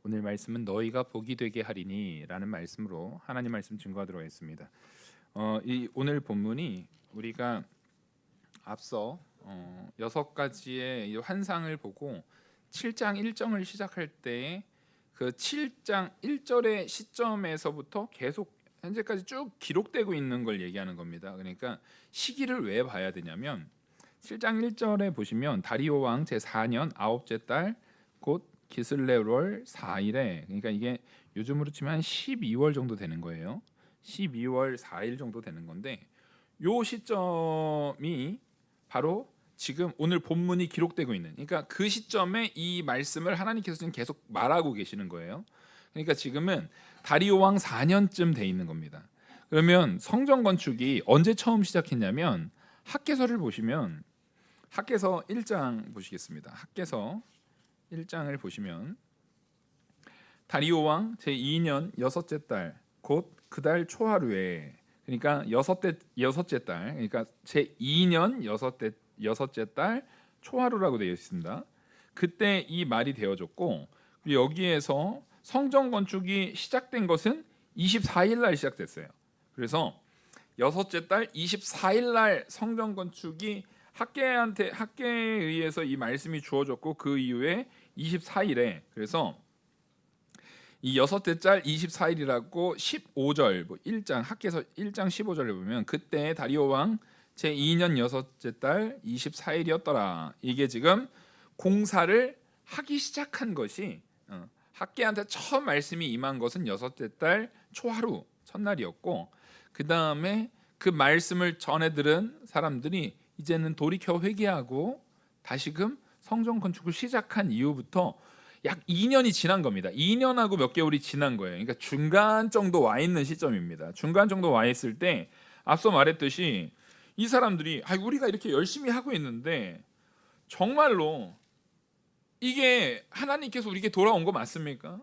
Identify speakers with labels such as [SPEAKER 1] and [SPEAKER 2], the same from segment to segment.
[SPEAKER 1] 오늘 말씀은 너희가 복이 되게 하리니라는 말씀으로 하나님 말씀 증거하도록 하겠습니다. 이 오늘 본문이 우리가 앞서 6가지의 이 환상을 보고 7장 1절을 시작할 때 그 7장 1절의 시점에서부터 계속 현재까지 쭉 기록되고 있는 걸 얘기하는 겁니다. 그러니까 시기를 왜 봐야 되냐면 7장 1절에 보시면 다리오 왕 제4년 9째 달 곧 기슬레월 4일에, 그러니까 이게 요즘으로 치면 한 12월 정도 되는 거예요. 12월 4일 정도 되는 건데 요 시점이 바로 지금 오늘 본문이 기록되고 있는, 그러니까 그 시점에 이 말씀을 하나님께서 지금 계속 말하고 계시는 거예요. 그러니까 지금은 다리오 왕 4년쯤 돼 있는 겁니다. 그러면 성전 건축이 언제 처음 시작했냐면 학개서를 보시면 학개서 1장 보시겠습니다. 학개서 1장을 보시면 다리오 왕 제2년 6째 달 곧 그 달 초하루에, 그러니까 여섯째 달, 그러니까 제2년 여섯째 달 초하루라고 되어 있습니다. 그때 이 말이 되어졌고, 여기에서 성전 건축이 시작된 것은 24일 날 시작됐어요. 그래서 여섯째 달 24일 날 성전 건축이 학개에 의해서 이 말씀이 주어졌고, 그 이후에 24일에, 그래서 이 여섯째 달 24일이라고 15절 1장 학개서 1장 15절에 보면 그때 다리오 왕 제2년 여섯째 달 24일이었더라. 이게 지금 공사를 하기 시작한 것이, 학개한테 처음 말씀이 임한 것은 여섯째 달 초하루 첫날이었고, 그 다음에 그 말씀을 전해 들은 사람들이 이제는 돌이켜 회개하고 다시금 성전 건축을 시작한 이후부터 약 2년이 지난 겁니다. 2년하고 몇 개월이 지난 거예요. 그러니까 중간 정도 와 있는 시점입니다. 중간 정도 와 있을 때 앞서 말했듯이 이 사람들이 우리가 이렇게 열심히 하고 있는데 정말로 이게 하나님께서 우리에게 돌아온 거 맞습니까?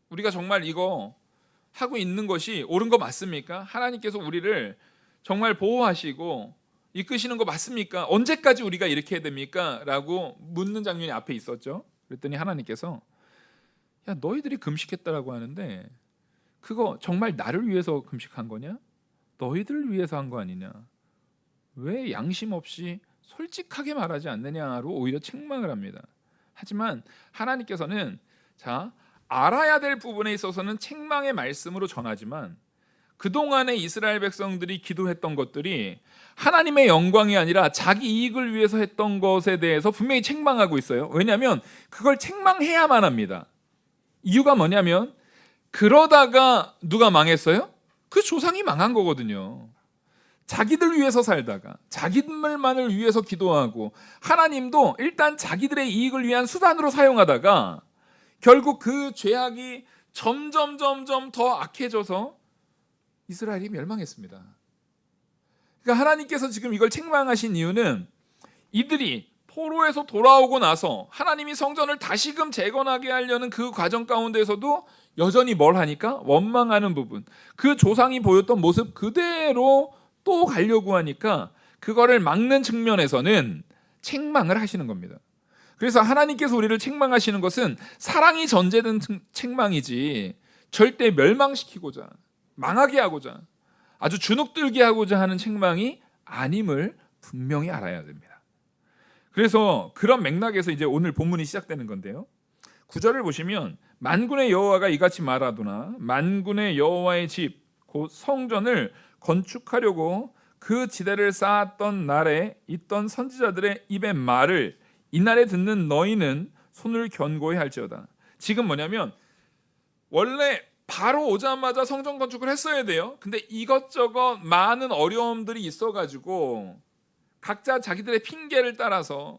[SPEAKER 1] 우리가 정말 이거 하고 있는 것이 옳은 거 맞습니까? 하나님께서 우리를 정말 보호하시고 이끄시는 거 맞습니까? 언제까지 우리가 이렇게 해야 됩니까? 라고 묻는 장면이 앞에 있었죠. 그랬더니 하나님께서 야, 너희들이 금식했다라고 하는데 그거 정말 나를 위해서 금식한 거냐? 너희들을 위해서 한 거 아니냐? 왜 양심 없이 솔직하게 말하지 않느냐로 오히려 책망을 합니다. 하지만 하나님께서는 알아야 될 부분에 있어서는 책망의 말씀으로 전하지만 그동안에 이스라엘 백성들이 기도했던 것들이 하나님의 영광이 아니라 자기 이익을 위해서 했던 것에 대해서 분명히 책망하고 있어요. 왜냐하면 그걸 책망해야만 합니다. 이유가 뭐냐면 그러다가 누가 망했어요? 그 조상이 망한 거거든요. 자기들 위해서 살다가 자기들만을 위해서 기도하고 하나님도 일단 자기들의 이익을 위한 수단으로 사용하다가 결국 그 죄악이 점점 더 악해져서 이스라엘이 멸망했습니다. 그러니까 하나님께서 지금 이걸 책망하신 이유는 이들이 포로에서 돌아오고 나서 하나님이 성전을 다시금 재건하게 하려는 그 과정 가운데서도 여전히 뭘 하니까 원망하는 부분, 그 조상이 보였던 모습 그대로 또 가려고 하니까 그거를 막는 측면에서는 책망을 하시는 겁니다. 그래서 하나님께서 우리를 책망하시는 것은 사랑이 전제된 책망이지 절대 멸망시키고자 망하게 하고자 아주 주눅들게 하고자 하는 책망이 아님을 분명히 알아야 됩니다. 그래서 그런 맥락에서 이제 오늘 본문이 시작되는 건데요. 9절을 보시면 만군의 여호와가 이같이 말하도나 만군의 여호와의 집 곧 성전을 건축하려고 그 지대를 쌓았던 날에 있던 선지자들의 입의 말을 이날에 듣는 너희는 손을 견고히 할지어다. 지금 뭐냐면 원래 바로 오자마자 성전 건축을 했어야 돼요. 근데 이것저것 많은 어려움들이 있어가지고 각자 자기들의 핑계를 따라서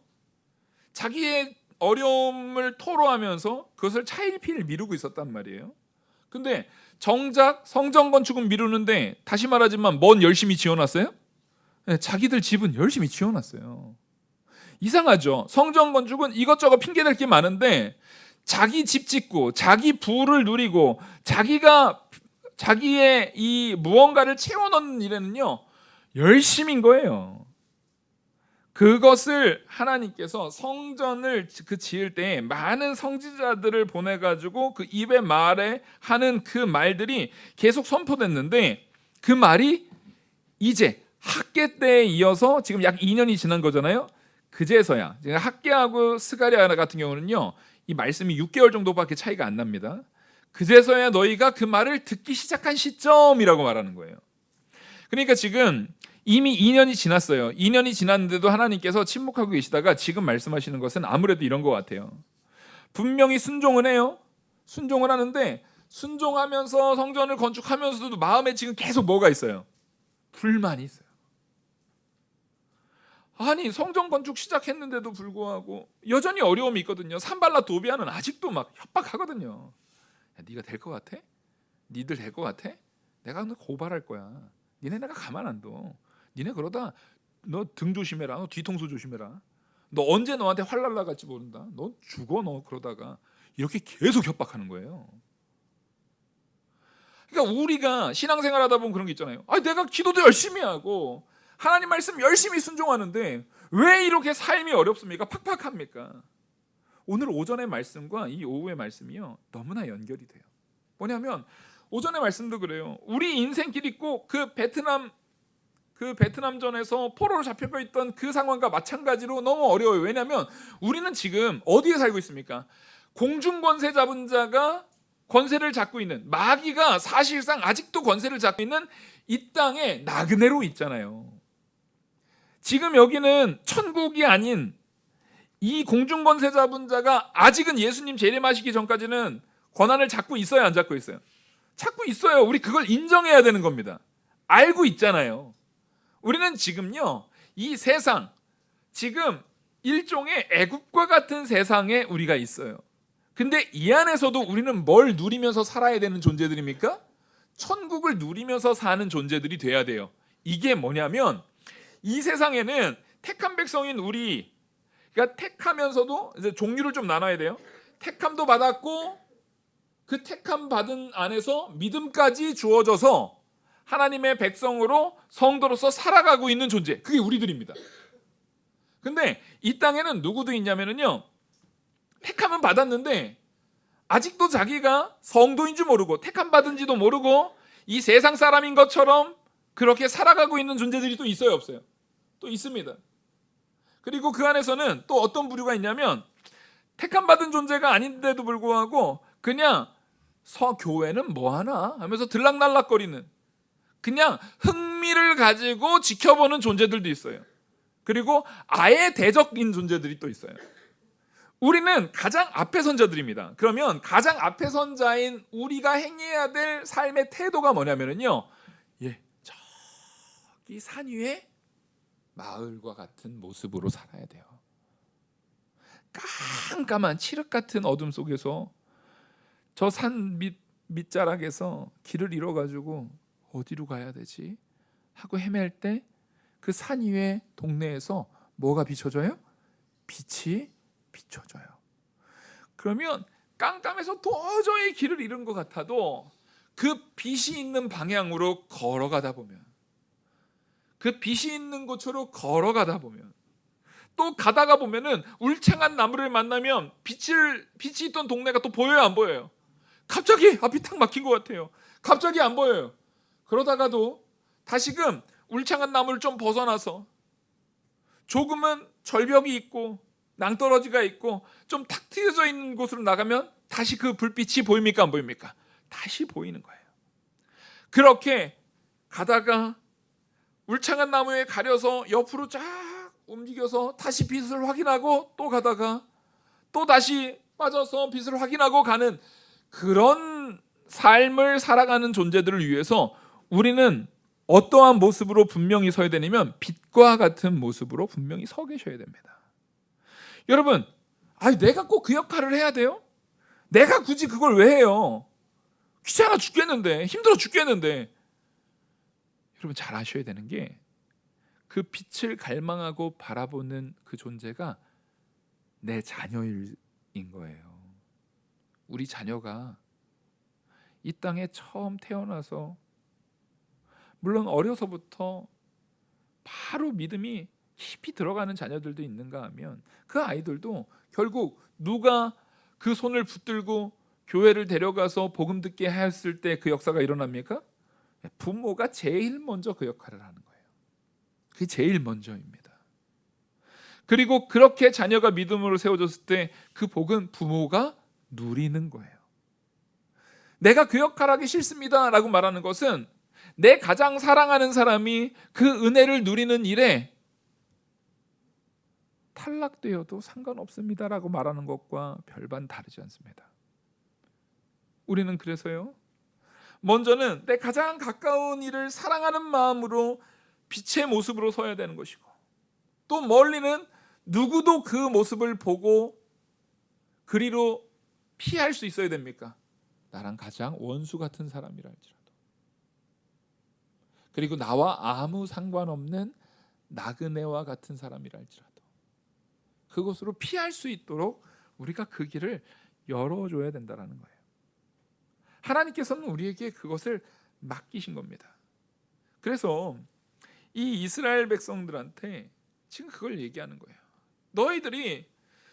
[SPEAKER 1] 자기의 어려움을 토로하면서 그것을 차일피일 미루고 있었단 말이에요. 근데 정작 성전 건축은 미루는데 다시 말하지만 뭔 열심히 지어놨어요? 네, 자기들 집은 열심히 지어놨어요. 이상하죠. 성전 건축은 이것저것 핑계댈 게 많은데 자기 집 짓고 자기 부를 누리고 자기가 자기의 이 무언가를 채워넣는 일에는요 열심인 거예요. 그것을 하나님께서 성전을 지을 때 많은 선지자들을 보내가지고 그 입에 말에 하는 그 말들이 계속 선포됐는데, 그 말이 이제 학개 때에 이어서 지금 약 2년이 지난 거잖아요. 그제서야, 학개하고 스가랴 같은 경우는요, 이 말씀이 6개월 정도밖에 차이가 안 납니다. 그제서야 너희가 그 말을 듣기 시작한 시점이라고 말하는 거예요. 그러니까 지금 이미 2년이 지났어요. 2년이 지났는데도 하나님께서 침묵하고 계시다가 지금 말씀하시는 것은 아무래도 이런 것 같아요. 분명히 순종은 해요. 순종을 하는데, 순종하면서 성전을 건축하면서도 마음에 지금 계속 뭐가 있어요? 불만이 있어요. 아니, 성전 건축 시작했는데도 불구하고 여전히 어려움이 있거든요. 산발라 도비아는 아직도 막 협박하거든요. 야, 네가 될 것 같아? 니들 될 것 같아? 내가 너 고발할 거야. 니네 내가 가만 안 둬. 니네 그러다 너 등 조심해라. 너 뒤통수 조심해라. 너 언제 너한테 활 날라갈지 모른다. 너 죽어 너 그러다가. 이렇게 계속 협박하는 거예요. 그러니까 우리가 신앙생활 하다 보면 그런 게 있잖아요. 아, 내가 기도도 열심히 하고 하나님 말씀 열심히 순종하는데 왜 이렇게 삶이 어렵습니까? 팍팍합니까? 오늘 오전의 말씀과 이 오후의 말씀이요, 너무나 연결이 돼요. 뭐냐면 오전의 말씀도 그래요. 우리 인생길이 꼭 그 베트남전에서 포로로 잡혀가 있던 그 상황과 마찬가지로 너무 어려워요. 왜냐하면 우리는 지금 어디에 살고 있습니까? 공중 권세 잡은 자가 권세를 잡고 있는, 마귀가 사실상 아직도 권세를 잡고 있는 이 땅에 나그네로 있잖아요. 지금 여기는 천국이 아닌 이 공중 권세 잡은 자가 아직은 예수님 재림하시기 전까지는 권한을 잡고 있어요, 안 잡고 있어요? 찾고 있어요. 우리 그걸 인정해야 되는 겁니다. 알고 있잖아요. 우리는 지금요, 이 세상, 지금 일종의 애국과 같은 세상에 우리가 있어요. 근데 이 안에서도 우리는 뭘 누리면서 살아야 되는 존재들입니까? 천국을 누리면서 사는 존재들이 돼야 돼요. 이게 뭐냐면, 이 세상에는 택한 백성인 우리, 그러니까 택하면서도 이제 종류를 좀 나눠야 돼요. 택함도 받았고 그 택함 받은 안에서 믿음까지 주어져서 하나님의 백성으로 성도로서 살아가고 있는 존재, 그게 우리들입니다. 근데 이 땅에는 누구도 있냐면요, 택함은 받았는데 아직도 자기가 성도인 줄 모르고 택함 받은지도 모르고 이 세상 사람인 것처럼 그렇게 살아가고 있는 존재들이 또 있어요, 없어요? 또 있습니다. 그리고 그 안에서는 또 어떤 부류가 있냐면, 택함 받은 존재가 아닌데도 불구하고 그냥 교회는 뭐하나 하면서 들락날락거리는, 그냥 흥미를 가지고 지켜보는 존재들도 있어요. 그리고 아예 대적인 존재들이 또 있어요. 우리는 가장 앞에 선자들입니다. 그러면 가장 앞에 선자인 우리가 행해야 될 삶의 태도가 뭐냐면요, 저기 산 위에 마을과 같은 모습으로 살아야 돼요. 깜깜한 칠흑 같은 어둠 속에서 저 산 밑자락에서 길을 잃어가지고 어디로 가야 되지 하고 헤맬 때 그 산 위에 동네에서 뭐가 비춰져요? 빛이 비춰져요. 그러면 깜깜해서 도저히 길을 잃은 것 같아도 그 빛이 있는 방향으로 걸어가다 보면, 그 빛이 있는 곳으로 걸어가다 보면, 또 가다가 보면은 울창한 나무를 만나면 빛이 있던 동네가 또 보여요, 안 보여요? 갑자기 앞이 탁 막힌 것 같아요. 갑자기 안 보여요. 그러다가도 다시금 울창한 나무를 좀 벗어나서 조금은 절벽이 있고 낭떠러지가 있고 좀 탁 트여져 있는 곳으로 나가면 다시 그 불빛이 보입니까, 안 보입니까? 다시 보이는 거예요. 그렇게 가다가 울창한 나무에 가려서 옆으로 쫙 움직여서 다시 빛을 확인하고 또 가다가 또 다시 빠져서 빛을 확인하고 가는 그런 삶을 살아가는 존재들을 위해서 우리는 어떠한 모습으로 분명히 서야 되냐면 빛과 같은 모습으로 분명히 서 계셔야 됩니다. 여러분, 내가 꼭 그 역할을 해야 돼요? 내가 굳이 그걸 왜 해요? 귀찮아 죽겠는데, 힘들어 죽겠는데. 여러분, 잘 아셔야 되는 게, 그 빛을 갈망하고 바라보는 그 존재가 내 자녀인 거예요. 우리 자녀가 이 땅에 처음 태어나서 물론 어려서부터 바로 믿음이 깊이 들어가는 자녀들도 있는가 하면 그 아이들도 결국 누가 그 손을 붙들고 교회를 데려가서 복음 듣게 하였을 때 그 역사가 일어납니까? 부모가 제일 먼저 그 역할을 하는 거예요. 그게 제일 먼저입니다. 그리고 그렇게 자녀가 믿음으로 세워졌을 때 그 복은 부모가 누리는 거예요. 내가 그 역할 하기 싫습니다 라고 말하는 것은 내 가장 사랑하는 사람이 그 은혜를 누리는 일에 탈락되어도 상관없습니다 라고 말하는 것과 별반 다르지 않습니다. 우리는 그래서요, 먼저는 내 가장 가까운 이를 사랑하는 마음으로 빛의 모습으로 서야 되는 것이고, 또 멀리는 누구도 그 모습을 보고 그리로 피할 수 있어야 됩니까? 나랑 가장 원수 같은 사람이라 할지라도, 그리고 나와 아무 상관없는 나그네와 같은 사람이라 할지라도 그것으로 피할 수 있도록 우리가 그 길을 열어줘야 된다는 거예요. 하나님께서는 우리에게 그것을 맡기신 겁니다. 그래서 이 이스라엘 백성들한테 지금 그걸 얘기하는 거예요. 너희들이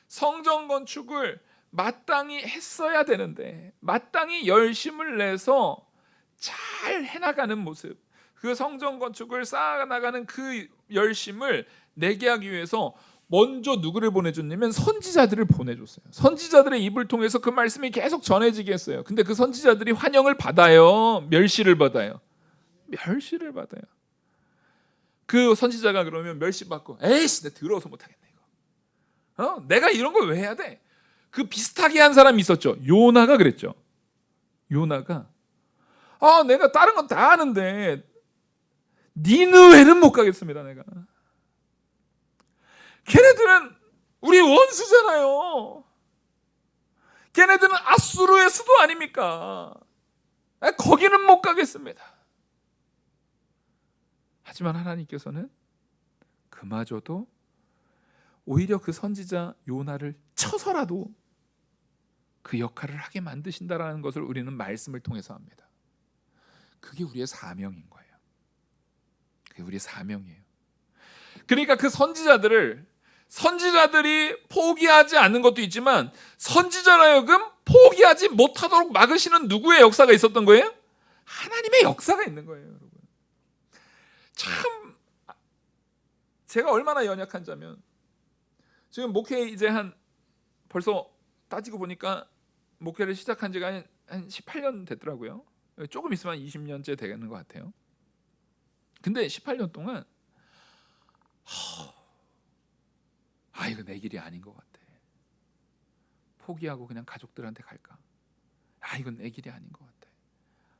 [SPEAKER 1] 성전 건축을 마땅히 했어야 되는데, 마땅히 열심을 내서 잘 해나가는 모습, 그 성전 건축을 쌓아나가는 그 열심을 내게 하기 위해서 먼저 누구를 보내줬냐면 선지자들을 보내줬어요. 선지자들의 입을 통해서 그 말씀이 계속 전해지게 했어요. 근데 그 선지자들이 환영을 받아요? 멸시를 받아요? 멸시를 받아요. 그 선지자가 그러면 멸시받고, 에이씨, 내가 더러워서 못하겠네 이거. 내가 이런 걸 왜 해야 돼? 그 비슷하게 한 사람이 있었죠. 요나가 그랬죠. 요나가 내가 다른 건 다 하는데 니느웨는 못 가겠습니다. 내가. 걔네들은 우리 원수잖아요. 걔네들은 아수르의 수도 아닙니까? 거기는 못 가겠습니다. 하지만 하나님께서는 그마저도 오히려 그 선지자 요나를 쳐서라도 그 역할을 하게 만드신다라는 것을 우리는 말씀을 통해서 합니다. 그게 우리의 사명인 거예요. 그게 우리의 사명이에요. 그러니까 그 선지자들이 포기하지 않는 것도 있지만 선지자로 하여금 포기하지 못하도록 막으시는 누구의 역사가 있었던 거예요? 하나님의 역사가 있는 거예요, 여러분. 참 제가 얼마나 연약한 자면, 지금 목회 이제 벌써 따지고 보니까 목회를 시작한 지가 한 18년 됐더라고요. 조금 있으면 20년째 되는 것 같아요. 근데 18년 동안 이거 내 길이 아닌 것 같아. 포기하고 그냥 가족들한테 갈까? 이건 내 길이 아닌 것 같아.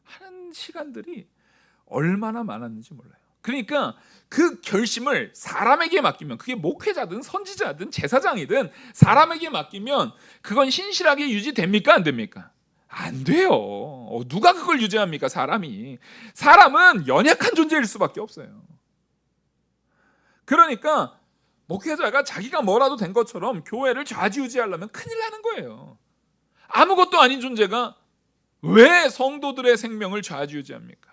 [SPEAKER 1] 하는 시간들이 얼마나 많았는지 몰라요. 그러니까 그 결심을 사람에게 맡기면, 그게 목회자든 선지자든 제사장이든 사람에게 맡기면 그건 신실하게 유지됩니까? 안 됩니까? 안 돼요. 누가 그걸 유지합니까? 사람은 연약한 존재일 수밖에 없어요. 그러니까 목회자가 자기가 뭐라도 된 것처럼 교회를 좌지우지하려면 큰일 나는 거예요. 아무것도 아닌 존재가 왜 성도들의 생명을 좌지우지합니까?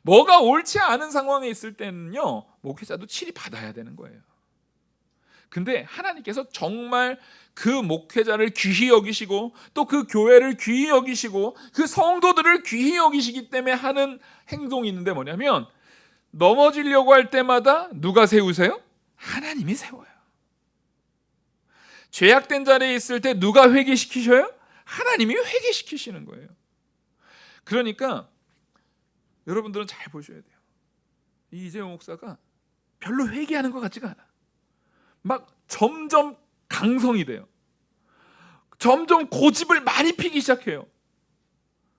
[SPEAKER 1] 뭐가 옳지 않은 상황에 있을 때는요, 목회자도 치리 받아야 되는 거예요. 근데 하나님께서 정말 그 목회자를 귀히 여기시고 또 그 교회를 귀히 여기시고 그 성도들을 귀히 여기시기 때문에 하는 행동이 있는데, 뭐냐면 넘어지려고 할 때마다 누가 세우세요? 하나님이 세워요. 죄악된 자리에 있을 때 누가 회개시키셔요? 하나님이 회개시키시는 거예요. 그러니까 여러분들은 잘 보셔야 돼요. 이 이재용 목사가 별로 회개하는 것 같지가 않아. 막 점점 강성이 돼요. 점점 고집을 많이 피기 시작해요.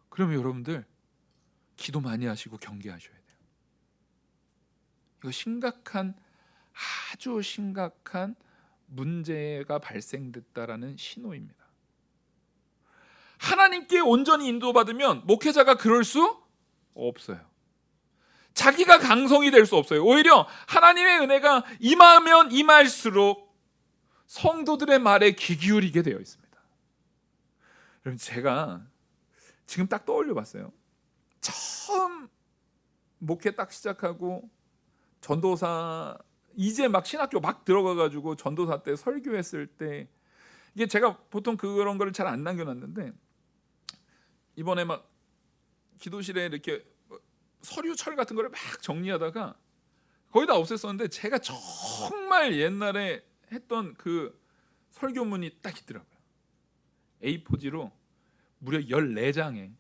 [SPEAKER 1] 그러면 여러분들 기도 많이 하시고 경계하셔야 돼요. 이거 아주 심각한 문제가 발생됐다라는 신호입니다. 하나님께 온전히 인도받으면 목회자가 그럴 수 없어요. 자기가 강성이 될 수 없어요. 오히려 하나님의 은혜가 임하면 임할수록 성도들의 말에 귀 기울이게 되어 있습니다. 여러분, 제가 지금 딱 떠올려 봤어요. 처음 목회 딱 시작하고 전도사 이제 막 신학교 막 들어가가지고 전도사 때 설교했을 때 이게 제가 보통 그런 거를 잘 안 남겨놨는데 이번에 막 기도실에 이렇게 서류철 같은 거를 막 정리하다가 거의 다 없앴었는데 제가 정말 옛날에 했던 그 설교문이 딱 있더라고요. A4지로 무려 14장에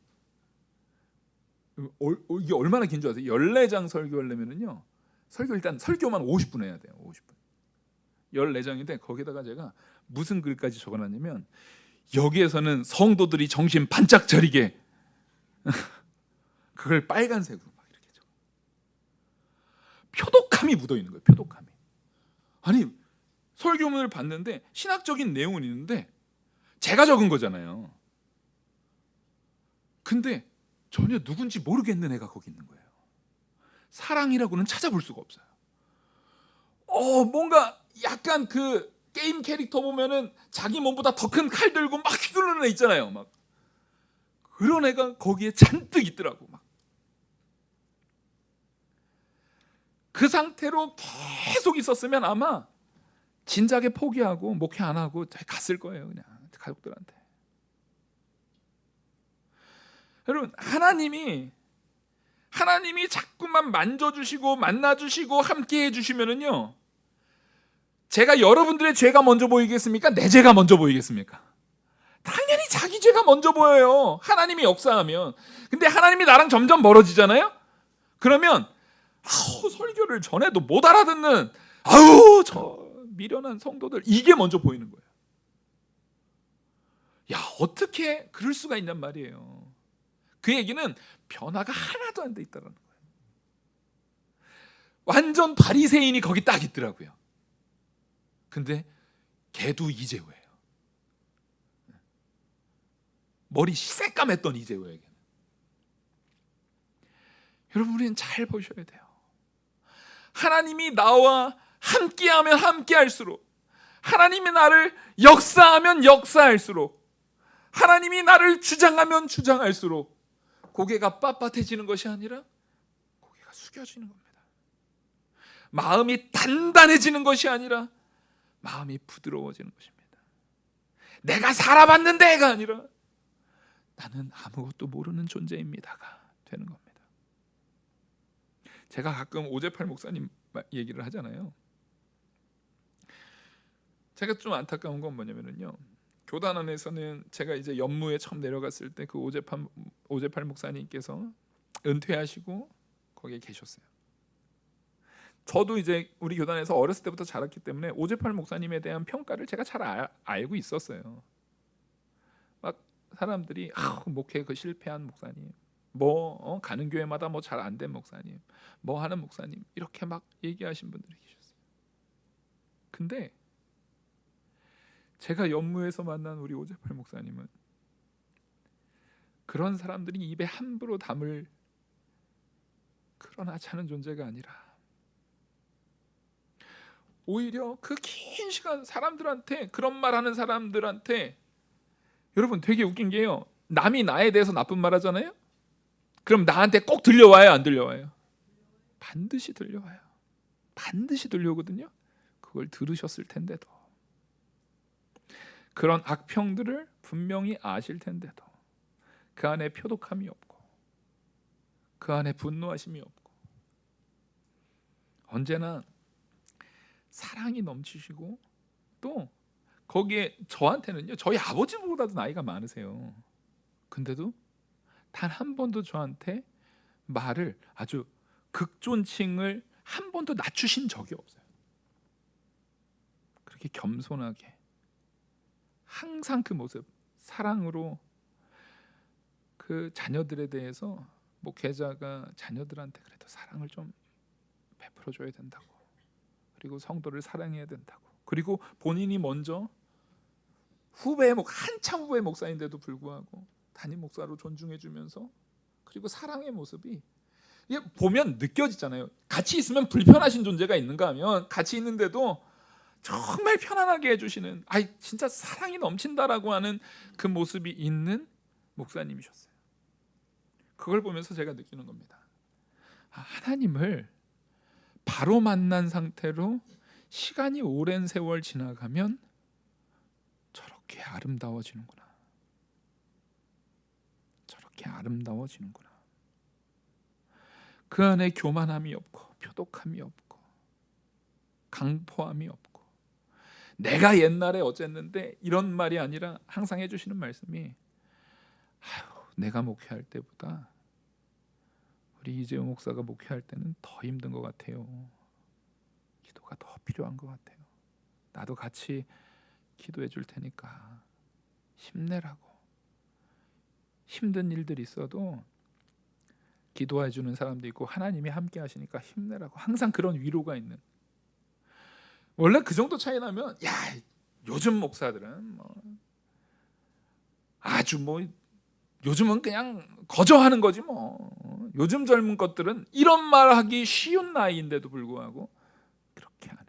[SPEAKER 1] 이게 얼마나 긴 줄 아세요? 14장 설교하려면은요. 일단 설교만 50분 해야 돼요. 50분. 14장인데 거기다가 제가 무슨 글까지 적어놨냐면 여기에서는 성도들이 정신 반짝 차리게 그걸 빨간색으로 막 이렇게 적어. 표독함이 묻어 있는 거예요. 표독함이. 아니 설교문을 봤는데 신학적인 내용은 있는데 제가 적은 거잖아요. 근데 전혀 누군지 모르겠는 애가 거기 있는 거예요. 사랑이라고는 찾아볼 수가 없어요. 뭔가 약간 그 게임 캐릭터 보면은 자기 몸보다 더 큰 칼 들고 막 휘두르는 애 있잖아요. 막 그런 애가 거기에 잔뜩 있더라고. 막 그 상태로 계속 있었으면 아마 진작에 포기하고 목회 안 하고 갔을 거예요. 그냥 가족들한테. 여러분 하나님이 자꾸만 만져주시고 만나주시고 함께 해주시면은요, 제가 여러분들의 죄가 먼저 보이겠습니까? 내 죄가 먼저 보이겠습니까? 당연히 자기 죄가 먼저 보여요. 하나님이 역사하면. 근데 하나님이 나랑 점점 멀어지잖아요. 그러면 설교를 전해도 못 알아듣는 저 미련한 성도들, 이게 먼저 보이는 거예요. 야, 어떻게 그럴 수가 있냔 말이에요. 그 얘기는 변화가 하나도 안 돼 있다는 거예요. 완전 바리새인이 거기 딱 있더라고요. 근데 걔도 이재호예요. 머리 새까맸던 이재호에게. 여러분 우리는 잘 보셔야 돼요. 하나님이 나와 함께하면 함께할수록, 하나님이 나를 역사하면 역사할수록, 하나님이 나를 주장하면 주장할수록 고개가 빳빳해지는 것이 아니라 고개가 숙여지는 겁니다. 마음이 단단해지는 것이 아니라 마음이 부드러워지는 것입니다. 내가 살아봤는데가 아니라 나는 아무것도 모르는 존재입니다가 되는 겁니다. 제가 가끔 오재팔 목사님 얘기를 하잖아요. 제가 좀 안타까운 건 뭐냐면요, 교단 안에서는 제가 이제 연무에 처음 내려갔을 때 그 오재팔 목사님께서 은퇴하시고 거기에 계셨어요. 저도 이제 우리 교단에서 어렸을 때부터 자랐기 때문에 오재팔 목사님에 대한 평가를 제가 잘 알고 있었어요. 막 사람들이 목회 그 실패한 목사님, 가는 교회마다 잘 안 된 목사님, 하는 목사님, 이렇게 막 얘기하신 분들이 계셨어요. 근데 제가 연무에서 만난 우리 오재팔 목사님은 그런 사람들이 입에 함부로 담을 그런 하찮은 존재가 아니라 오히려 그 긴 시간 사람들한테 그런 말하는 사람들한테, 여러분 되게 웃긴 게요, 남이 나에 대해서 나쁜 말 하잖아요. 그럼 나한테 꼭 들려와요, 안 들려와요? 반드시 들려와요. 반드시 들려오거든요. 그걸 들으셨을 텐데도, 그런 악평들을 분명히 아실 텐데도 그 안에 표독함이 없고 그 안에 분노하심이 없고 언제나 사랑이 넘치시고, 또 거기에 저한테는요, 저희 아버지보다도 나이가 많으세요. 근데도 단 한 번도 저한테 말을, 아주 극존칭을 한 번도 낮추신 적이 없어요. 그렇게 겸손하게 항상 그 모습, 사랑으로 그 자녀들에 대해서 목회자가 자녀들한테 그래도 사랑을 좀 베풀어줘야 된다고, 그리고 성도를 사랑해야 된다고, 그리고 본인이 먼저 한참 후배 목사인데도 불구하고 담임 목사로 존중해주면서, 그리고 사랑의 모습이 이게 보면 느껴지잖아요. 같이 있으면 불편하신 존재가 있는가 하면 같이 있는데도 정말 편안하게 해주시는, 진짜 사랑이 넘친다라고 하는 그 모습이 있는 목사님이셨어요. 그걸 보면서 제가 느끼는 겁니다. 하나님을 바로 만난 상태로 시간이 오랜 세월 지나가면 저렇게 아름다워지는구나. 저렇게 아름다워지는구나. 그 안에 교만함이 없고 표독함이 없고 강포함이 없고 내가 옛날에 어쨌는데 이런 말이 아니라 항상 해주시는 말씀이 내가 목회할 때보다 우리 이재용 목사가 목회할 때는 더 힘든 것 같아요. 기도가 더 필요한 것 같아요. 나도 같이 기도해 줄 테니까 힘내라고. 힘든 일들이 있어도 기도해 주는 사람도 있고 하나님이 함께 하시니까 힘내라고. 항상 그런 위로가 있는. 원래 그 정도 차이 나면 요즘 목사들은 아주 요즘은 그냥 거저하는 거지 요즘 젊은 것들은 이런 말 하기 쉬운 나이인데도 불구하고 그렇게 안 해요.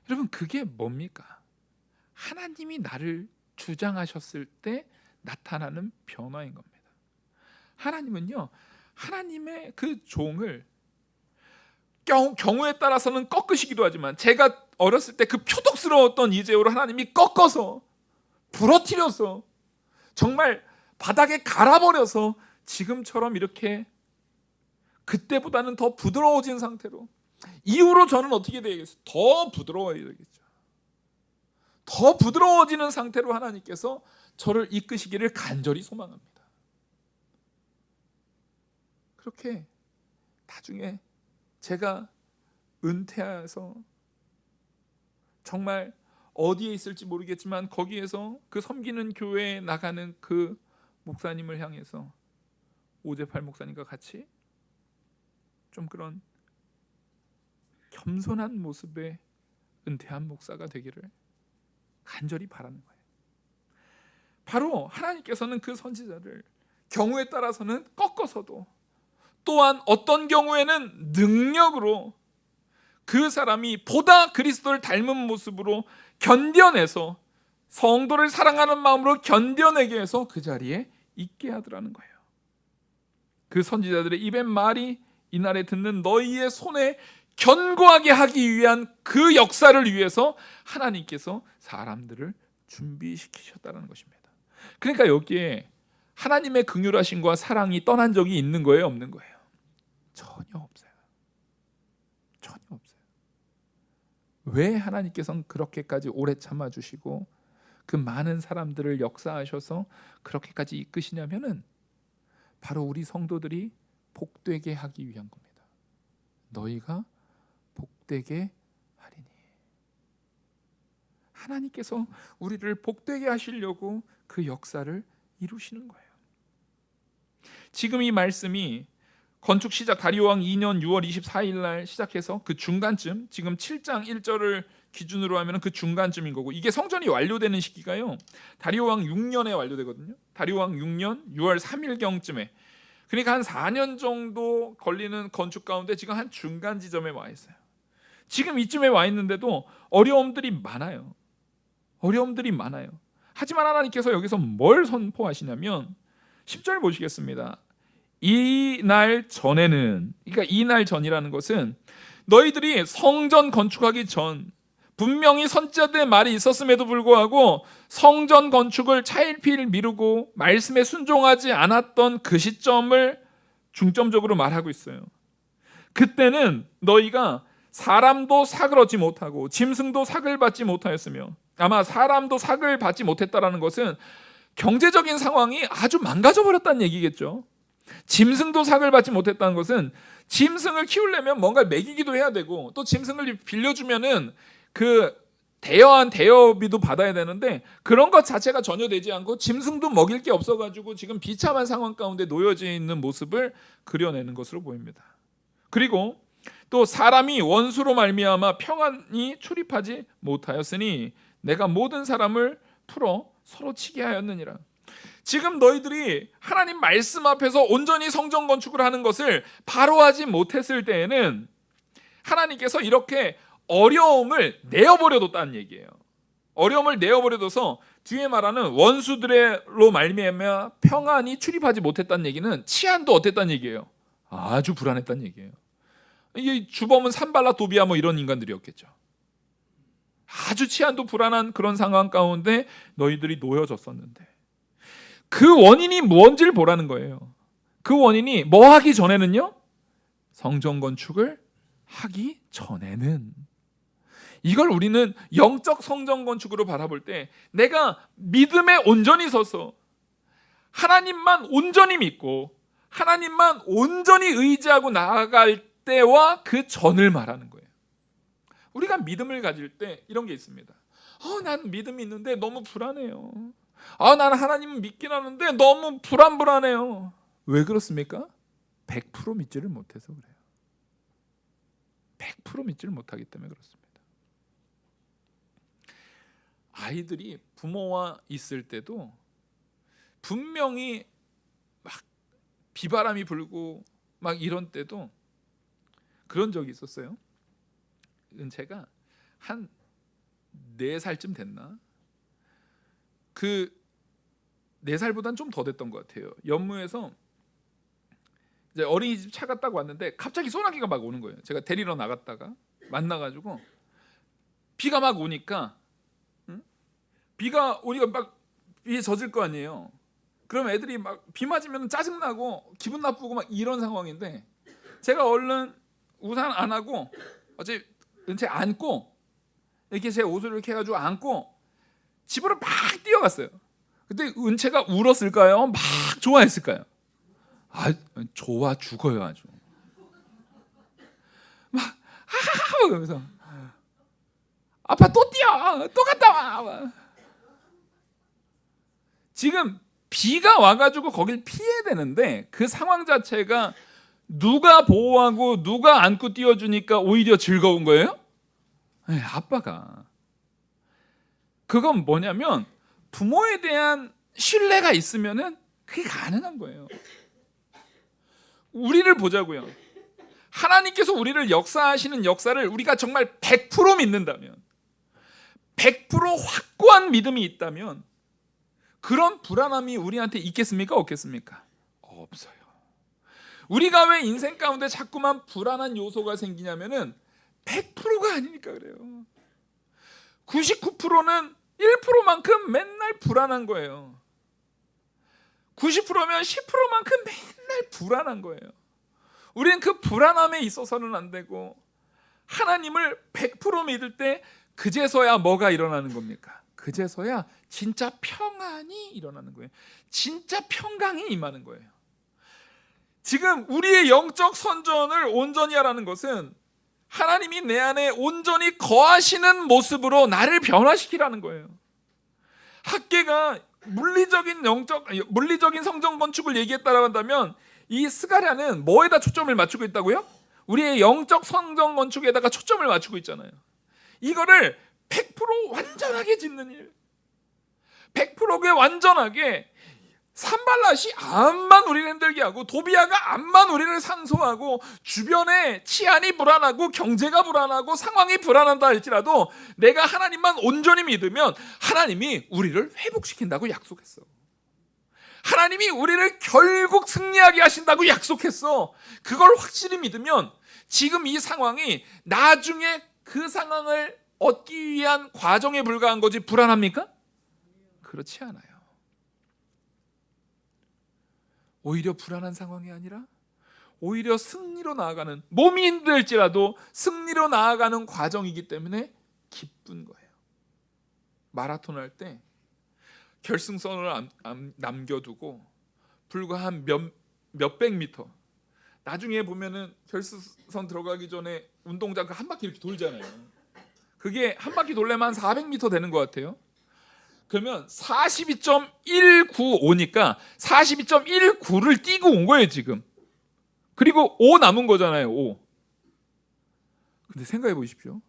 [SPEAKER 1] 여러분, 그게 뭡니까? 하나님이 나를 주장하셨을 때 나타나는 변화인 겁니다. 하나님은요, 하나님의 그 종을 경우에 따라서는 꺾으시기도 하지만, 제가 어렸을 때 그 표독스러웠던 이재호를 하나님이 꺾어서 부러뜨려서 정말 바닥에 갈아버려서 지금처럼 이렇게 그때보다는 더 부드러워진 상태로, 이후로 저는 어떻게 되겠어요? 더 부드러워야 되겠죠. 더 부드러워지는 상태로 하나님께서 저를 이끄시기를 간절히 소망합니다. 그렇게 나중에 제가 은퇴해서 정말 어디에 있을지 모르겠지만 거기에서 그 섬기는 교회에 나가는 그 목사님을 향해서 오재팔 목사님과 같이 좀 그런 겸손한 모습의 은퇴한 목사가 되기를 간절히 바라는 거예요. 바로 하나님께서는 그 선지자를 경우에 따라서는 꺾어서도, 또한 어떤 경우에는 능력으로 그 사람이 보다 그리스도를 닮은 모습으로 견뎌내서 성도를 사랑하는 마음으로 견뎌내게 해서 그 자리에 있게 하더라는 거예요. 그 선지자들의 입의 말이 이날에 듣는 너희의 손에 견고하게 하기 위한 그 역사를 위해서 하나님께서 사람들을 준비시키셨다는 것입니다. 그러니까 여기에 하나님의 긍휼하심과 사랑이 떠난 적이 있는 거예요, 없는 거예요? 전혀 없어요. 전혀 없어요. 왜 하나님께서는 그렇게까지 오래 참아주시고 그 많은 사람들을 역사하셔서 그렇게까지 이끄시냐면은 바로 우리 성도들이 복되게 하기 위한 겁니다. 너희가 복되게 하리니. 하나님께서 우리를 복되게 하시려고 그 역사를 이루시는 거예요. 지금 이 말씀이 건축 시작 다리오 왕 2년 6월 24일 날 시작해서 그 중간쯤, 지금 7장 1절을 기준으로 하면 그 중간쯤인 거고, 이게 성전이 완료되는 시기가요 다리오 왕 6년에 완료되거든요. 다리오 왕 6년 6월 3일경쯤에. 그러니까 한 4년 정도 걸리는 건축 가운데 지금 한 중간 지점에 와 있어요. 지금 이쯤에 와 있는데도 어려움들이 많아요. 어려움들이 많아요. 하지만 하나님께서 여기서 뭘 선포하시냐면 10절 보시겠습니다. 이 날 전에는, 그러니까 이 날 전이라는 것은 너희들이 성전 건축하기 전, 분명히 선지자들의 말이 있었음에도 불구하고 성전 건축을 차일피일 미루고 말씀에 순종하지 않았던 그 시점을 중점적으로 말하고 있어요. 그때는 너희가 사람도 삭을 얻지 못하고 짐승도 삭을 받지 못하였으며, 아마 사람도 삭을 받지 못했다라는 것은 경제적인 상황이 아주 망가져 버렸다는 얘기겠죠. 짐승도 삭을 받지 못했다는 것은 짐승을 키우려면 뭔가 먹이기도 해야 되고, 또 짐승을 빌려주면은 그 대여한 대여비도 받아야 되는데 그런 것 자체가 전혀 되지 않고 짐승도 먹일 게 없어가지고 지금 비참한 상황 가운데 놓여져 있는 모습을 그려내는 것으로 보입니다. 그리고 또 사람이 원수로 말미암아 평안히 출입하지 못하였으니 내가 모든 사람을 풀어 서로 치게 하였느니라. 지금 너희들이 하나님 말씀 앞에서 온전히 성전 건축을 하는 것을 바로 하지 못했을 때에는 하나님께서 이렇게 어려움을 내어버려뒀다는 얘기예요. 어려움을 내어버려둬서 뒤에 말하는 원수들로 말미암아 평안히 출입하지 못했다는 얘기는 치안도 어땠다는 얘기예요. 아주 불안했다는 얘기예요. 이게 주범은 산발락 도비아 뭐 이런 인간들이었겠죠. 아주 치안도 불안한 그런 상황 가운데 너희들이 놓여졌었는데, 그 원인이 뭔지를 보라는 거예요. 그 원인이 뭐 하기 전에는요? 성전 건축을 하기 전에는. 이걸 우리는 영적 성전 건축으로 바라볼 때, 내가 믿음에 온전히 서서 하나님만 온전히 믿고 하나님만 온전히 의지하고 나아갈 때와 그 전을 말하는 거예요. 우리가 믿음을 가질 때 이런 게 있습니다. 난 믿음이 있는데 너무 불안해요. 나는 하나님은 믿긴 하는데 너무 불안해요. 왜 그렇습니까? 100% 믿지를 못해서 그래요. 100% 믿지를 못하기 때문에 그렇습니다. 아이들이 부모와 있을 때도 분명히 막 비바람이 불고 막 이런 때도 그런 적이 있었어요. 은채가 한 4살쯤 됐나? 그 4살보단 좀 더 됐던 것 같아요. 연무에서 이제 어린이집 차 갔다가 왔는데 갑자기 소나기가 막 오는 거예요. 제가 데리러 나갔다가 만나가지고 비가 막 오니까, 비가 오니까 막 비에 젖을 거 아니에요. 그럼 애들이 막 비 맞으면 짜증나고 기분 나쁘고 막 이런 상황인데, 제가 얼른 우산 안 하고 어제 은채 안고 이렇게 제 옷을 이렇게 해가지고 안고 집으로 막 뛰어갔어요. 근데 은채가 울었을까요? 막 좋아했을까요? 좋아 죽어요. 아주 막 하하하 그러면서 아빠 또 뛰어, 또 갔다 와. 지금 비가 와가지고 거길 피해야 되는데 그 상황 자체가 누가 보호하고 누가 안고 띄워주니까 오히려 즐거운 거예요? 네, 아빠가. 그건 뭐냐면 부모에 대한 신뢰가 있으면은 그게 가능한 거예요. 우리를 보자고요. 하나님께서 우리를 역사하시는 역사를 우리가 정말 100% 믿는다면, 100% 확고한 믿음이 있다면 그런 불안함이 우리한테 있겠습니까? 없겠습니까? 없어요. 우리가 왜 인생 가운데 자꾸만 불안한 요소가 생기냐면은 100%가 아니니까 그래요. 99%는 1%만큼 맨날 불안한 거예요. 90%면 10%만큼 맨날 불안한 거예요. 우리는 그 불안함에 있어서는 안 되고, 하나님을 100% 믿을 때 그제서야 뭐가 일어나는 겁니까? 그제서야 진짜 평안이 일어나는 거예요. 진짜 평강이 임하는 거예요. 지금 우리의 영적 선전을 온전히 하라는 것은 하나님이 내 안에 온전히 거하시는 모습으로 나를 변화시키라는 거예요. 학계가 물리적인 성전 건축을 얘기했다고 한다면, 이 스가랴는 뭐에다 초점을 맞추고 있다고요? 우리의 영적 성전 건축에다가 초점을 맞추고 있잖아요. 이거를 100% 완전하게 짓는 일, 100%게 완전하게, 산발랏이 암만 우리를 힘들게 하고 도비아가 암만 우리를 상소하고 주변에 치안이 불안하고 경제가 불안하고 상황이 불안하다 할지라도 내가 하나님만 온전히 믿으면 하나님이 우리를 회복시킨다고 약속했어. 하나님이 우리를 결국 승리하게 하신다고 약속했어. 그걸 확실히 믿으면 지금 이 상황이 나중에 그 상황을 얻기 위한 과정에 불과한 거지 불안합니까? 그렇지 않아요. 오히려 불안한 상황이 아니라 오히려 승리로 나아가는, 몸이 힘들지라도 승리로 나아가는 과정이기 때문에 기쁜 거예요. 마라톤 할 때 결승선을 남겨두고 불과 한 몇백 미터, 나중에 보면은 결승선 들어가기 전에 운동장 한 바퀴 이렇게 돌잖아요. 그게 한 바퀴 돌려면 한 400m 되는 것 같아요. 그러면 42.195니까 42.19를 뛰고 온 거예요 지금. 그리고 5 남은 거잖아요. 5. 근데 생각해 보십시오.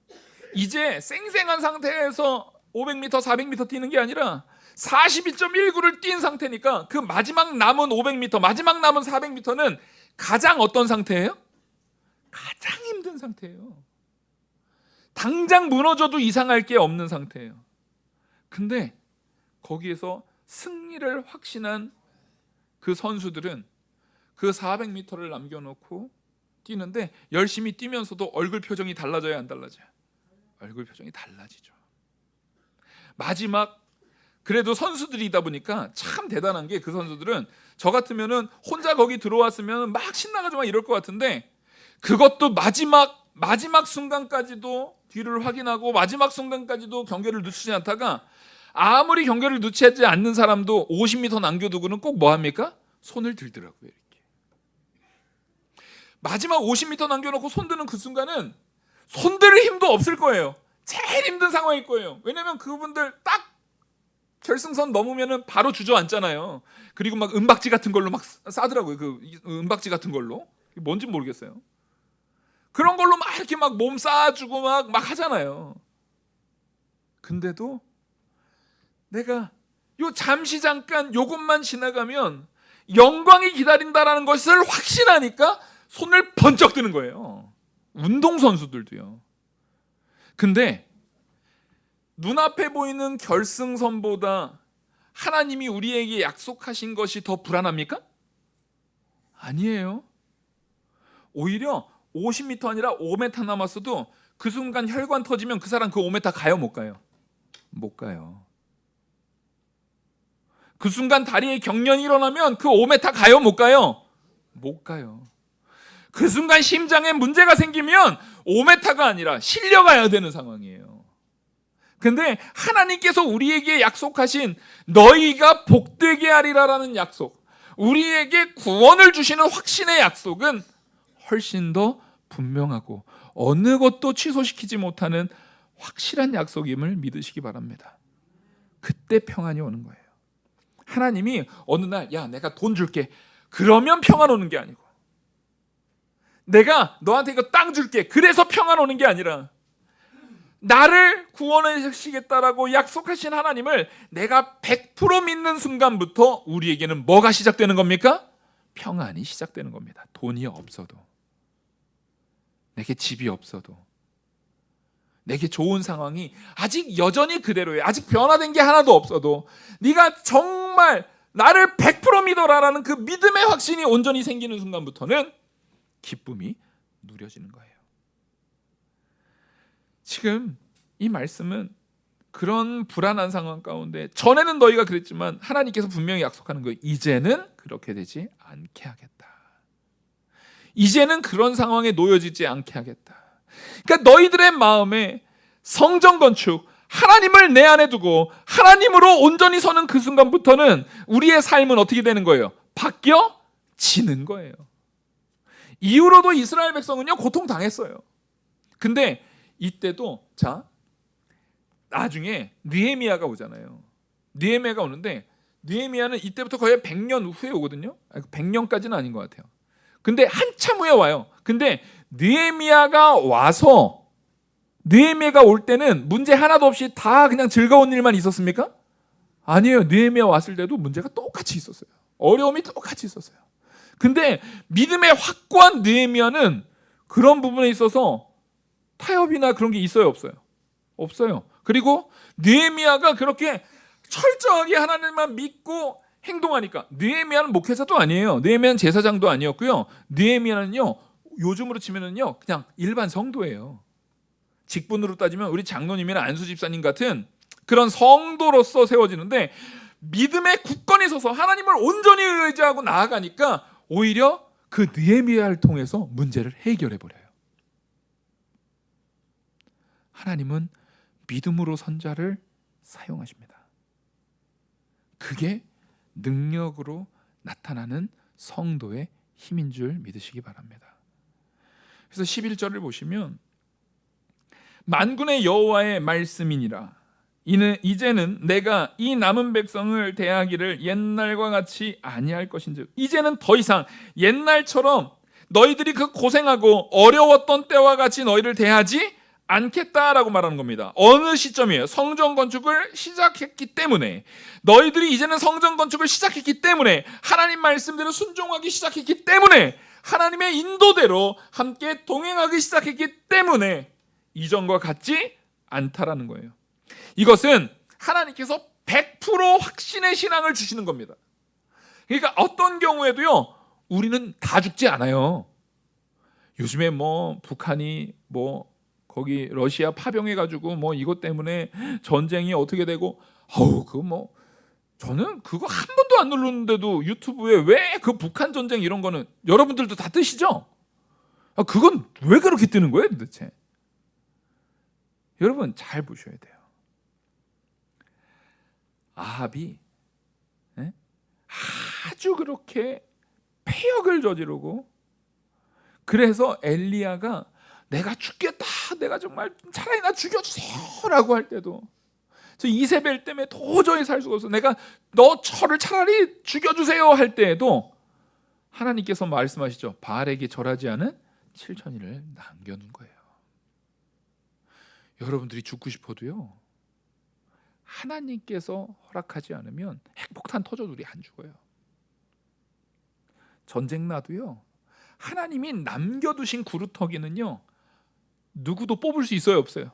[SPEAKER 1] 이제 쌩쌩한 상태에서 500m, 400m 뛰는 게 아니라 42.19를 뛴 상태니까 그 마지막 남은 500m, 마지막 남은 400m는 가장 어떤 상태예요? 가장 힘든 상태예요. 당장 무너져도 이상할 게 없는 상태예요. 근데 거기에서 승리를 확신한 그 선수들은 그 400m를 남겨놓고 뛰는데 열심히 뛰면서도 얼굴 표정이 달라져야 안 달라져요? 얼굴 표정이 달라지죠. 마지막 그래도 선수들이다 보니까 참 대단한 게 그 선수들은 저 같으면은 혼자 거기 들어왔으면 막 신나가지고 막 이럴 것 같은데 그것도 마지막 순간까지도 뒤를 확인하고 마지막 순간까지도 경계를 늦추지 않다가 아무리 경계를 늦추지 않는 사람도 50m 남겨두고는 꼭 뭐 합니까? 손을 들더라고요. 이렇게. 마지막 50m 남겨놓고 손 드는 그 순간은 손 들 힘도 없을 거예요. 제일 힘든 상황일 거예요. 왜냐면 그분들 딱 결승선 넘으면은 바로 주저앉잖아요. 그리고 막 은박지 같은 걸로 막 싸더라고요. 그 은박지 같은 걸로. 뭔지 모르겠어요. 그런 걸로 막 이렇게 막 몸 쌓아주고 막 하잖아요. 근데도 내가 요 잠시 잠깐 요것만 지나가면 영광이 기다린다라는 것을 확신하니까 손을 번쩍 드는 거예요. 운동선수들도요. 근데 눈앞에 보이는 결승선보다 하나님이 우리에게 약속하신 것이 더 불안합니까? 아니에요. 오히려 50m 아니라 5m 남았어도 그 순간 혈관 터지면 그 사람 그 5m 가요? 못 가요? 못 가요. 그 순간 다리에 경련이 일어나면 그 5m 가요? 못 가요? 못 가요. 그 순간 심장에 문제가 생기면 5m가 아니라 실려가야 되는 상황이에요. 근데 하나님께서 우리에게 약속하신 너희가 복되게 하리라라는 약속, 우리에게 구원을 주시는 확신의 약속은 훨씬 더 분명하고 어느 것도 취소시키지 못하는 확실한 약속임을 믿으시기 바랍니다. 그때 평안이 오는 거예요. 하나님이 어느 날 야 내가 돈 줄게 그러면 평안 오는 게 아니고 내가 너한테 이거 땅 줄게 그래서 평안 오는 게 아니라 나를 구원하시겠다라고 약속하신 하나님을 내가 100% 믿는 순간부터 우리에게는 뭐가 시작되는 겁니까? 평안이 시작되는 겁니다. 돈이 없어도, 내게 집이 없어도, 내게 좋은 상황이 아직 여전히 그대로예요. 아직 변화된 게 하나도 없어도 네가 정말 나를 100% 믿어라라는 그 믿음의 확신이 온전히 생기는 순간부터는 기쁨이 누려지는 거예요. 지금 이 말씀은 그런 불안한 상황 가운데 전에는 너희가 그랬지만 하나님께서 분명히 약속하는 거예요. 이제는 그렇게 되지 않게 하겠다. 이제는 그런 상황에 놓여지지 않게 하겠다. 그러니까 너희들의 마음에 성전 건축, 하나님을 내 안에 두고 하나님으로 온전히 서는 그 순간부터는 우리의 삶은 어떻게 되는 거예요? 바뀌어지는 거예요. 이후로도 이스라엘 백성은요 고통당했어요. 근데 이때도 자 나중에 느헤미야가 오잖아요. 느헤미야가 오는데 느헤미야는 이때부터 거의 100년 후에 오거든요. 100년까지는 아닌 것 같아요. 근데 한참 후에 와요. 근데 느헤미야가 와서 느헤미야가 올 때는 문제 하나도 없이 다 그냥 즐거운 일만 있었습니까? 아니에요. 느헤미야 왔을 때도 문제가 똑같이 있었어요. 어려움이 똑같이 있었어요. 근데 믿음의 확고한 느헤미야는 그런 부분에 있어서 타협이나 그런 게 있어요, 없어요? 없어요. 그리고 느헤미야가 그렇게 철저하게 하나님만 믿고 행동하니까 느헤미야는 목회자도 아니에요. 느헤미야는 제사장도 아니었고요. 느헤미야는요 요즘으로 치면은요 그냥 일반 성도예요. 직분으로 따지면 우리 장로님이나 안수 집사님 같은 그런 성도로서 세워지는데 믿음의 굳건히 서서 하나님을 온전히 의지하고 나아가니까 오히려 그 느헤미야를 통해서 문제를 해결해 버려요. 하나님은 믿음으로 선 자를 사용하십니다. 그게 능력으로 나타나는 성도의 힘인 줄 믿으시기 바랍니다. 그래서 11절을 보시면 만군의 여호와의 말씀이니라 이제는 내가 이 남은 백성을 대하기를 옛날과 같이 아니할 것인즉 이제는 더 이상 옛날처럼 너희들이 그 고생하고 어려웠던 때와 같이 너희를 대하지 않겠다라고 말하는 겁니다. 어느 시점이에요? 성전 건축을 시작했기 때문에 너희들이 이제는 성전 건축을 시작했기 때문에 하나님 말씀대로 순종하기 시작했기 때문에 하나님의 인도대로 함께 동행하기 시작했기 때문에 이전과 같지 않다라는 거예요. 이것은 하나님께서 100% 확신의 신앙을 주시는 겁니다. 그러니까 어떤 경우에도요 우리는 다 죽지 않아요. 요즘에 뭐 북한이 뭐 거기 러시아 파병해가지고 뭐 이것 때문에 전쟁이 어떻게 되고, 그거 뭐 저는 그거 한 번도 안 누르는데도 유튜브에 왜 그 북한 전쟁 이런 거는 여러분들도 다 뜨시죠? 그건 왜 그렇게 뜨는 거예요 도대체? 여러분 잘 보셔야 돼요. 아합이 아주 그렇게 패역을 저지르고, 그래서 엘리야가 내가 죽겠다, 내가 정말 차라리 나 죽여주세요 라고 할 때도, 저 이세벨 때문에 도저히 살 수가 없어, 내가 너 저를 차라리 죽여주세요 할 때에도 하나님께서 말씀하시죠. 바알에게 절하지 않은 7,000일을 남겨놓은 거예요. 여러분들이 죽고 싶어도요, 하나님께서 허락하지 않으면 핵폭탄 터져도 우리 안 죽어요. 전쟁 나도요, 하나님이 남겨두신 구루터기는요 누구도 뽑을 수 있어요 없어요?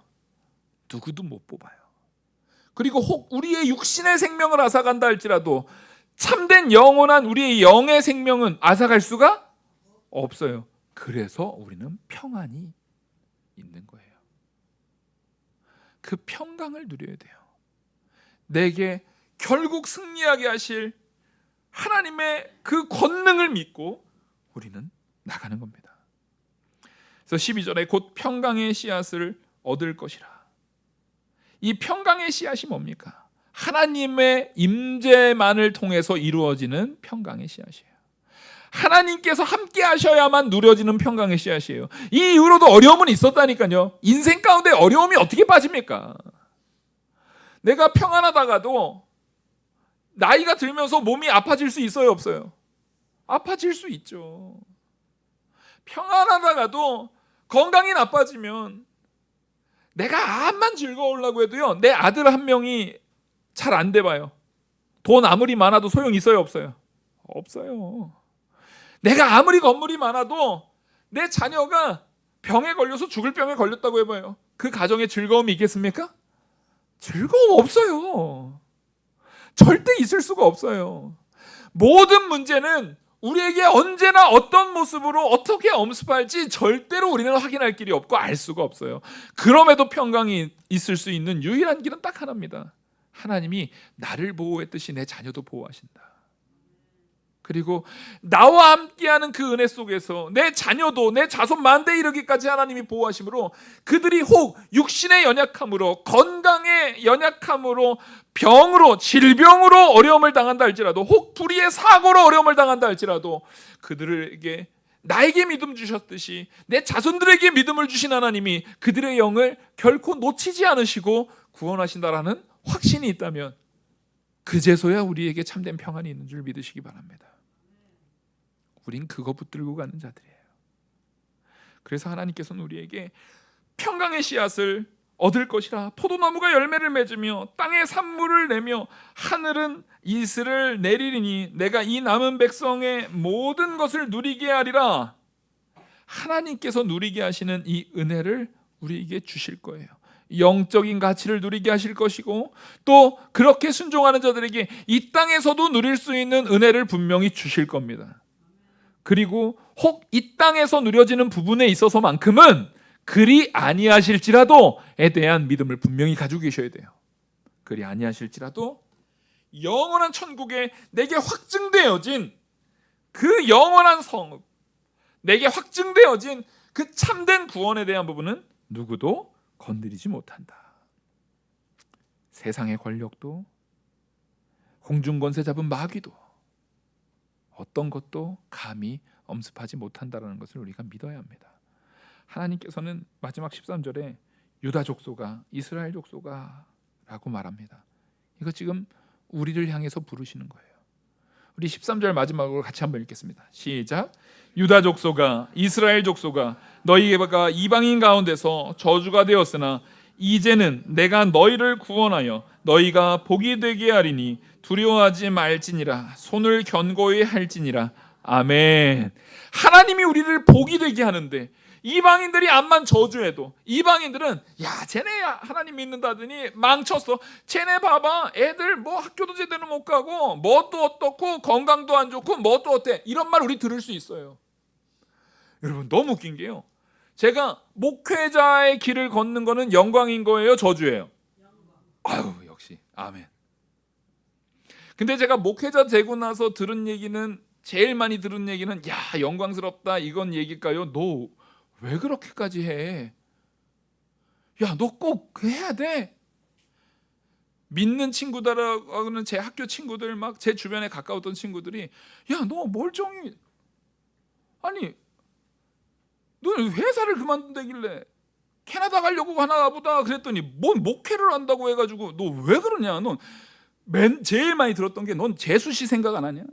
[SPEAKER 1] 누구도 못 뽑아요. 그리고 혹 우리의 육신의 생명을 앗아간다 할지라도 참된 영원한 우리의 영의 생명은 앗아갈 수가 없어요. 그래서 우리는 평안이 있는 거예요. 그 평강을 누려야 돼요. 내게 결국 승리하게 하실 하나님의 그 권능을 믿고 우리는 나가는 겁니다. 그래서 12절에 곧 평강의 씨앗을 얻을 것이라. 이 평강의 씨앗이 뭡니까? 하나님의 임재만을 통해서 이루어지는 평강의 씨앗이에요. 하나님께서 함께 하셔야만 누려지는 평강의 씨앗이에요. 이 이후로도 어려움은 있었다니까요. 인생 가운데 어려움이 어떻게 빠집니까? 내가 평안하다가도 나이가 들면서 몸이 아파질 수 있어요 없어요? 아파질 수 있죠. 평안하다가도 건강이 나빠지면 내가 암만 즐거우려고 해도요, 내 아들 한 명이 잘 안 돼 봐요. 돈 아무리 많아도 소용 있어요 없어요? 없어요. 내가 아무리 건물이 많아도 내 자녀가 병에 걸려서 죽을 병에 걸렸다고 해봐요. 그 가정에 즐거움이 있겠습니까? 즐거움 없어요. 절대 있을 수가 없어요. 모든 문제는 우리에게 언제나 어떤 모습으로 어떻게 엄습할지 절대로 우리는 확인할 길이 없고 알 수가 없어요. 그럼에도 평강이 있을 수 있는 유일한 길은 딱 하나입니다. 하나님이 나를 보호했듯이 내 자녀도 보호하신다. 그리고 나와 함께하는 그 은혜 속에서 내 자녀도 내 자손 만대에 이르기까지 하나님이 보호하심으로, 그들이 혹 육신의 연약함으로, 건강의 연약함으로, 병으로, 질병으로 어려움을 당한다 할지라도, 혹 불의의 사고로 어려움을 당한다 할지라도, 그들에게 나에게 믿음 주셨듯이 내 자손들에게 믿음을 주신 하나님이 그들의 영을 결코 놓치지 않으시고 구원하신다라는 확신이 있다면, 그제서야 우리에게 참된 평안이 있는 줄 믿으시기 바랍니다. 우린 그거 붙들고 가는 자들이에요. 그래서 하나님께서는 우리에게 평강의 씨앗을 얻을 것이라. 포도나무가 열매를 맺으며 땅에 산물을 내며 하늘은 이슬을 내리리니 내가 이 남은 백성의 모든 것을 누리게 하리라. 하나님께서 누리게 하시는 이 은혜를 우리에게 주실 거예요. 영적인 가치를 누리게 하실 것이고, 또 그렇게 순종하는 자들에게 이 땅에서도 누릴 수 있는 은혜를 분명히 주실 겁니다. 그리고 혹 이 땅에서 누려지는 부분에 있어서만큼은 그리 아니하실지라도에 대한 믿음을 분명히 가지고 계셔야 돼요. 그리 아니하실지라도 영원한 천국에 내게 확증되어진 그 영원한 성읍, 내게 확증되어진 그 참된 구원에 대한 부분은 누구도 건드리지 못한다. 세상의 권력도, 공중 권세 잡은 마귀도, 어떤 것도 감히 엄습하지 못한다는 것을 우리가 믿어야 합니다. 하나님께서는 마지막 13절에 유다 족속아, 이스라엘 족속아 라고 말합니다. 이거 지금 우리를 향해서 부르시는 거예요. 우리 13절 마지막으로 같이 한번 읽겠습니다. 시작. 유다 족속아, 이스라엘 족속아, 너희가 이방인 가운데서 저주가 되었으나 이제는 내가 너희를 구원하여 너희가 복이 되게 하리니 두려워하지 말지니라. 손을 견고히 할지니라. 아멘. 하나님이 우리를 복이 되게 하는데,
[SPEAKER 2] 이방인들이 암만 저주해도 이방인들은 야 쟤네 하나님 믿는다더니 망쳤어. 쟤네 봐봐 애들 뭐 학교도 제대로 못 가고 뭣도 어떻고 건강도 안 좋고 뭣도 어때 이런 말 우리 들을 수 있어요. 여러분 너무 웃긴 게요. 제가 목회자의 길을 걷는 거는 영광인 거예요, 저주예요? 아유 역시 아멘. 근데 제가 목회자 되고 나서 들은 얘기는 제일 많이 들은 얘기는 야 영광스럽다 이건 얘기일까요? 너 왜 그렇게까지 해? 야 너 꼭 해야 돼. 믿는 친구들하고는 제 학교 친구들 막 제 주변에 가까웠던 친구들이 야 너 멀쩡히 아니 너 회사를 그만둔다길래 캐나다 가려고 하나 보다 그랬더니 뭔 목회를 한다고 해가지고 너 왜 그러냐. 넌 제일 많이 들었던 게 넌 재수 씨 생각 안 하냐?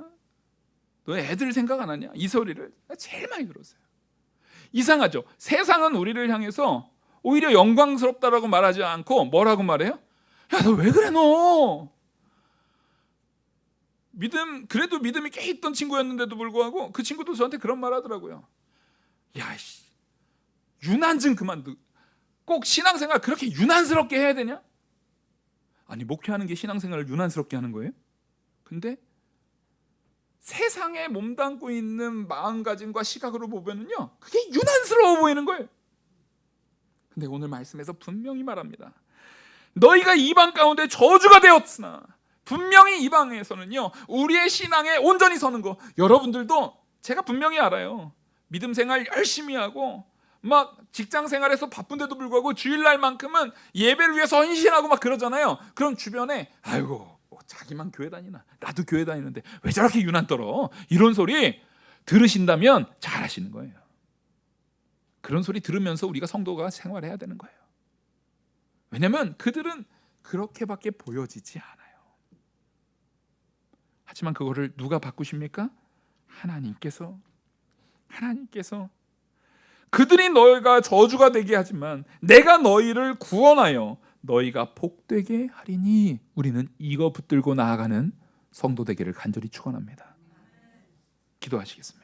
[SPEAKER 2] 너 애들 생각 안 하냐? 이 소리를 제일 많이 들었어요. 이상하죠? 세상은 우리를 향해서 오히려 영광스럽다라고 말하지 않고 뭐라고 말해요? 야 너 왜 그래 너? 그래도 믿음이 꽤 있던 친구였는데도 불구하고 그 친구도 저한테 그런 말 하더라고요. 야 유난 좀 그만둬. 꼭 신앙생활 그렇게 유난스럽게 해야 되냐? 아니 목회하는 게 신앙생활을 유난스럽게 하는 거예요? 근데 세상에 몸담고 있는 마음가짐과 시각으로 보면은요 그게 유난스러워 보이는 거예요. 근데 오늘 말씀에서 분명히 말합니다. 너희가 이방 가운데 저주가 되었으나 분명히 이방에서는요 우리의 신앙에 온전히 서는 거. 여러분들도 제가 분명히 알아요. 믿음 생활 열심히 하고 막 직장 생활에서 바쁜데도 불구하고 주일날만큼은 예배를 위해서 헌신하고 막 그러잖아요. 그럼 주변에 아이고 자기만 교회 다니나 나도 교회 다니는데 왜 저렇게 유난 떨어 이런 소리 들으신다면 잘하시는 거예요. 그런 소리 들으면서 우리가 성도가 생활해야 되는 거예요. 왜냐하면 그들은 그렇게밖에 보여지지 않아요. 하지만 그거를 누가 바꾸십니까? 하나님께서 그들이 너희가 저주가 되게 하지만 내가 너희를 구원하여 너희가 복되게 하리니. 우리는 이거 붙들고 나아가는 성도 되기를 간절히 축원합니다. 기도하시겠습니다.